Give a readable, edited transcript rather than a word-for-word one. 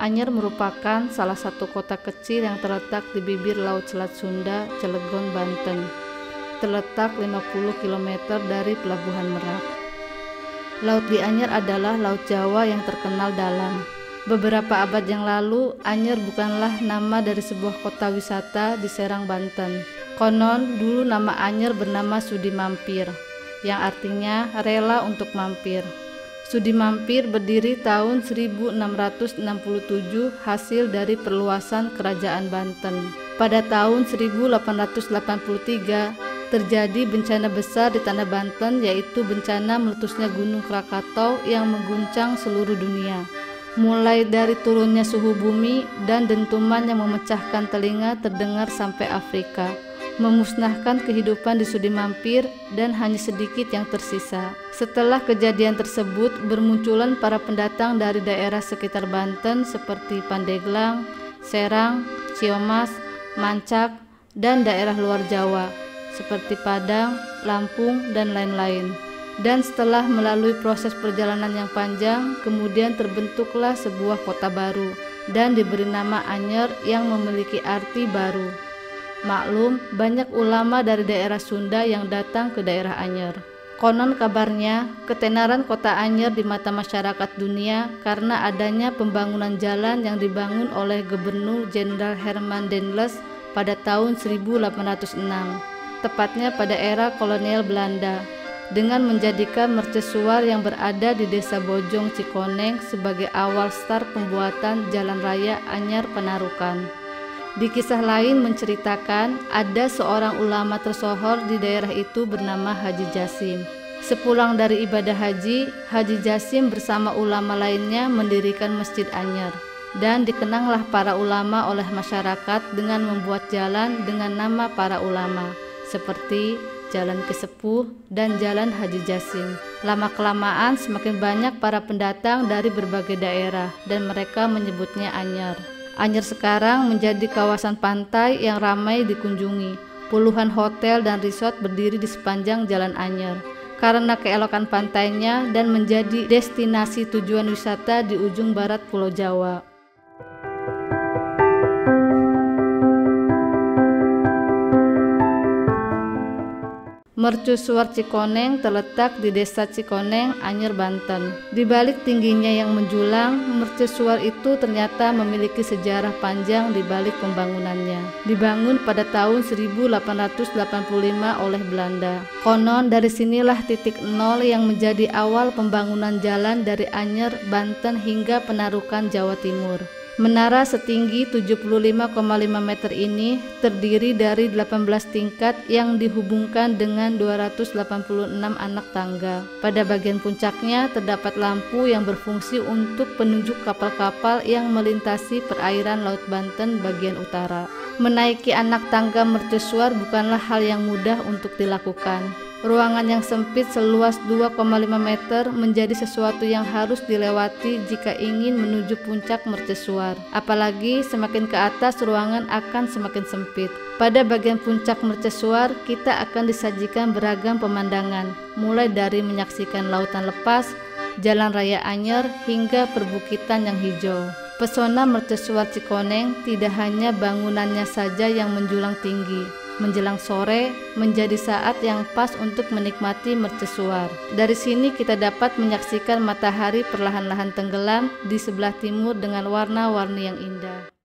Anyer merupakan salah satu kota kecil yang terletak di bibir Laut Selat Sunda, Cilegon, Banten. Terletak 50 km dari Pelabuhan Merak. Laut di Anyer adalah Laut Jawa yang terkenal dalam. Beberapa abad yang lalu, Anyer bukanlah nama dari sebuah kota wisata di Serang, Banten. Konon, dulu nama Anyer bernama Sudi Mampir, yang artinya rela untuk mampir. Sudi Mampir berdiri tahun 1667 hasil dari perluasan Kerajaan Banten. Pada tahun 1883 terjadi bencana besar di tanah Banten, yaitu bencana meletusnya Gunung Krakatau yang mengguncang seluruh dunia. Mulai dari turunnya suhu bumi dan dentuman yang memecahkan telinga terdengar sampai Afrika, memusnahkan kehidupan di Sudi Mampir dan hanya sedikit yang tersisa. Setelah kejadian tersebut, bermunculan para pendatang dari daerah sekitar Banten seperti Pandeglang, Serang, Ciamis, Mancak, dan daerah luar Jawa seperti Padang, Lampung, dan lain-lain. Dan setelah melalui proses perjalanan yang panjang, kemudian terbentuklah sebuah kota baru dan diberi nama Anyer yang memiliki arti baru. Maklum, banyak ulama dari daerah Sunda yang datang ke daerah Anyer. Konon kabarnya, ketenaran kota Anyer di mata masyarakat dunia karena adanya pembangunan jalan yang dibangun oleh Gubernur Jenderal Herman Dendels pada tahun 1806, tepatnya pada era kolonial Belanda, dengan menjadikan mercusuar yang berada di Desa Bojong Cikoneng sebagai awal start pembuatan jalan raya Anyer Penarukan. Di kisah lain menceritakan ada seorang ulama tersohor di daerah itu bernama Haji Jasim. Sepulang dari ibadah haji, Haji Jasim bersama ulama lainnya mendirikan Masjid Anyer, dan dikenanglah para ulama oleh masyarakat dengan membuat jalan dengan nama para ulama, seperti Jalan Kesepuh dan Jalan Haji Jasim. Lama-kelamaan semakin banyak para pendatang dari berbagai daerah dan mereka menyebutnya Anyer. Anyer sekarang menjadi kawasan pantai yang ramai dikunjungi. Puluhan hotel dan resort berdiri di sepanjang Jalan Anyer karena keelokan pantainya dan menjadi destinasi tujuan wisata di ujung barat Pulau Jawa. Mercusuar Cikoneng terletak di Desa Cikoneng, Anyer, Banten. Di balik tingginya yang menjulang, mercusuar itu ternyata memiliki sejarah panjang di balik pembangunannya. Dibangun pada tahun 1885 oleh Belanda. Konon dari sinilah titik nol yang menjadi awal pembangunan jalan dari Anyer, Banten hingga Penarukan, Jawa Timur. Menara setinggi 75,5 meter ini terdiri dari 18 tingkat yang dihubungkan dengan 286 anak tangga. Pada bagian puncaknya terdapat lampu yang berfungsi untuk penunjuk kapal-kapal yang melintasi perairan Laut Banten bagian utara. Menaiki anak tangga mercusuar bukanlah hal yang mudah untuk dilakukan. Ruangan yang sempit seluas 2,5 meter menjadi sesuatu yang harus dilewati jika ingin menuju puncak mercusuar. Apalagi semakin ke atas ruangan akan semakin sempit. Pada bagian puncak mercusuar kita akan disajikan beragam pemandangan, mulai dari menyaksikan lautan lepas, jalan raya Anyer, hingga perbukitan yang hijau. Pesona mercusuar Cikoneng tidak hanya bangunannya saja yang menjulang tinggi. Menjelang sore menjadi saat yang pas untuk menikmati mercusuar. Dari sini kita dapat menyaksikan matahari perlahan-lahan tenggelam di sebelah timur dengan warna-warni yang indah.